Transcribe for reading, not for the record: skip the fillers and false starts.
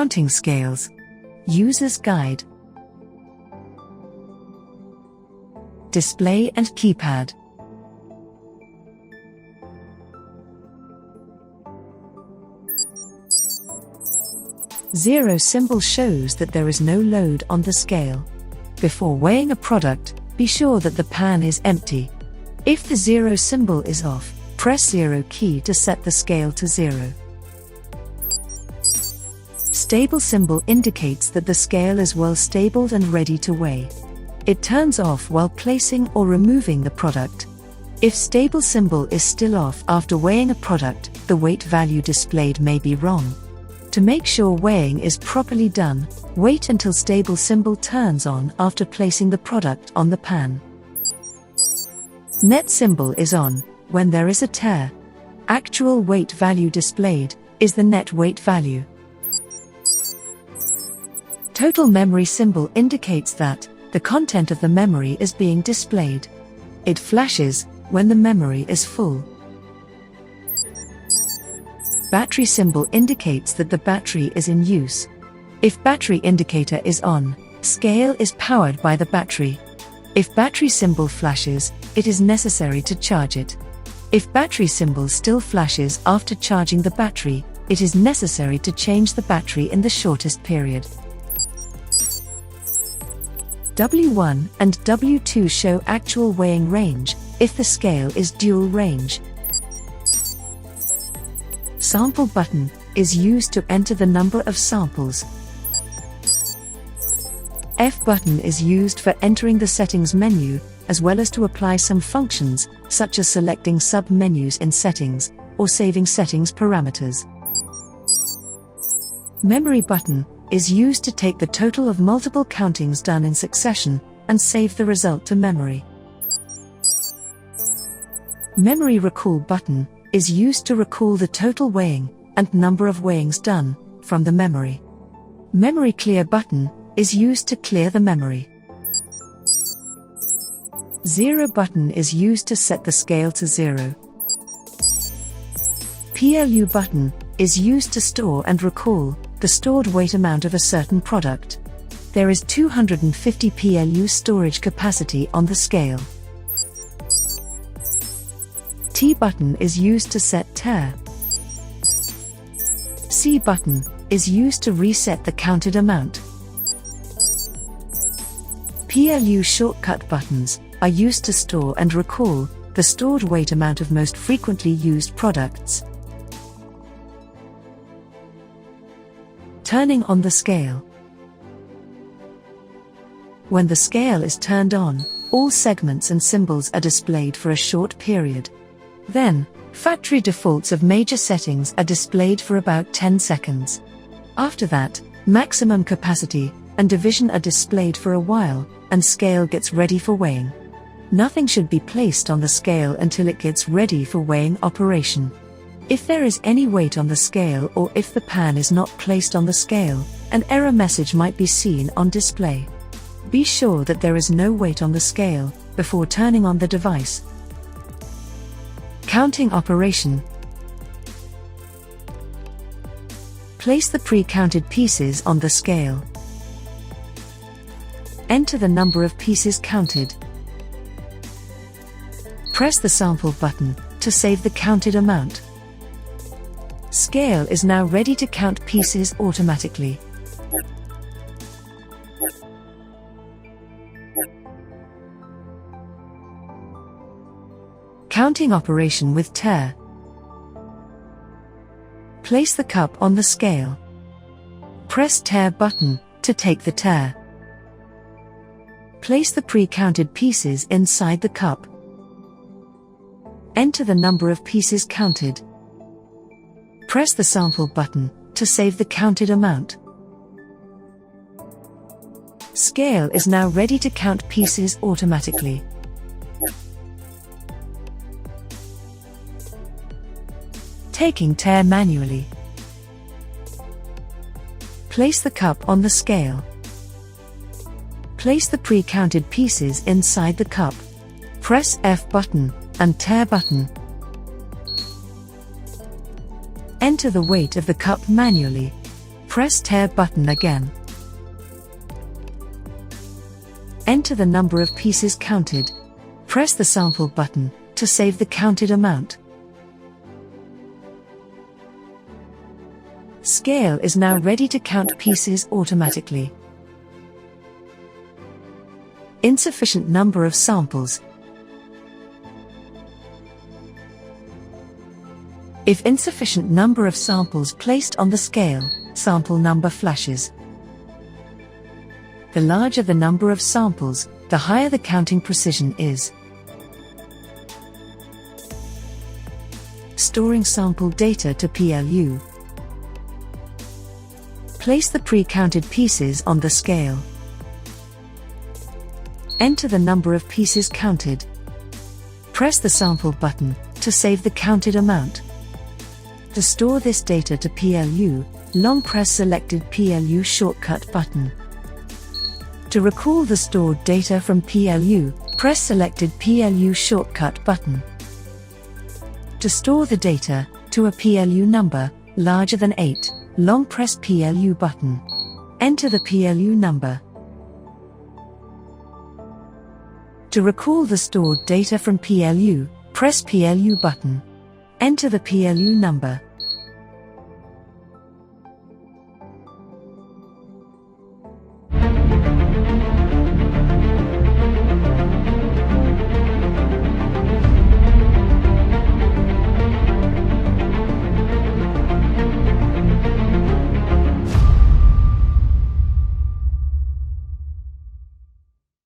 Counting scales. User's guide. Display and keypad. Zero symbol shows that there is no load on the scale. Before weighing a product, be sure that the pan is empty. If the zero symbol is off, press 0 key to set the scale to 0. Stable symbol indicates that the scale is well stabled and ready to weigh. It turns off while placing or removing the product. If stable symbol is still off after weighing a product, the weight value displayed may be wrong. To make sure weighing is properly done, wait until stable symbol turns on after placing the product on the pan. Net symbol is on when there is a tare. Actual weight value displayed is the net weight value. Total memory symbol indicates that the content of the memory is being displayed. It flashes when the memory is full. Battery symbol indicates that the battery is in use. If battery indicator is on, scale is powered by the battery. If battery symbol flashes, it is necessary to charge it. If battery symbol still flashes after charging the battery, it is necessary to change the battery in the shortest period. W1 and W2 show actual weighing range if the scale is dual range. Sample button is used to enter the number of samples. F button is used for entering the settings menu, as well as to apply some functions, such as selecting sub-menus in settings, or saving settings parameters. Memory button is used to take the total of multiple countings done in succession, and save the result to memory. Memory recall button is used to recall the total weighing, and number of weighings done, from the memory. Memory clear button is used to clear the memory. 0 button is used to set the scale to 0. PLU button is used to store and recall the stored weight amount of a certain product. There is 250 PLU storage capacity on the scale. T button is used to set tare. C button is used to reset the counted amount. PLU shortcut buttons are used to store and recall the stored weight amount of most frequently used products. Turning on the scale. When the scale is turned on, all segments and symbols are displayed for a short period. Then, factory defaults of major settings are displayed for about 10 seconds. After that, maximum capacity and division are displayed for a while, and scale gets ready for weighing. Nothing should be placed on the scale until it gets ready for weighing operation. If there is any weight on the scale or if the pan is not placed on the scale, an error message might be seen on display. Be sure that there is no weight on the scale before turning on the device. Counting operation. Place the pre-counted pieces on the scale. Enter the number of pieces counted. Press the sample button to save the counted amount. Scale is now ready to count pieces automatically. Counting operation with tare. Place the cup on the scale. Press tare button to take the tare. Place the pre-counted pieces inside the cup. Enter the number of pieces counted. Press the sample button to save the counted amount. Scale is now ready to count pieces automatically. Taking tare manually. Place the cup on the scale. Place the pre-counted pieces inside the cup. Press F button and tare button. Enter the weight of the cup manually. Press tare button again. Enter the number of pieces counted. Press the sample button to save the counted amount. Scale is now ready to count pieces automatically. Insufficient number of samples. If insufficient number of samples placed on the scale, sample number flashes. The larger the number of samples, the higher the counting precision is. Storing sample data to PLU. Place the pre-counted pieces on the scale. Enter the number of pieces counted. Press the sample button to save the counted amount. To store this data to PLU, long press selected PLU shortcut button. To recall the stored data from PLU, press selected PLU shortcut button. To store the data to a PLU number larger than 8, long press PLU button. Enter the PLU number. To recall the stored data from PLU, press PLU button. Enter the PLU number.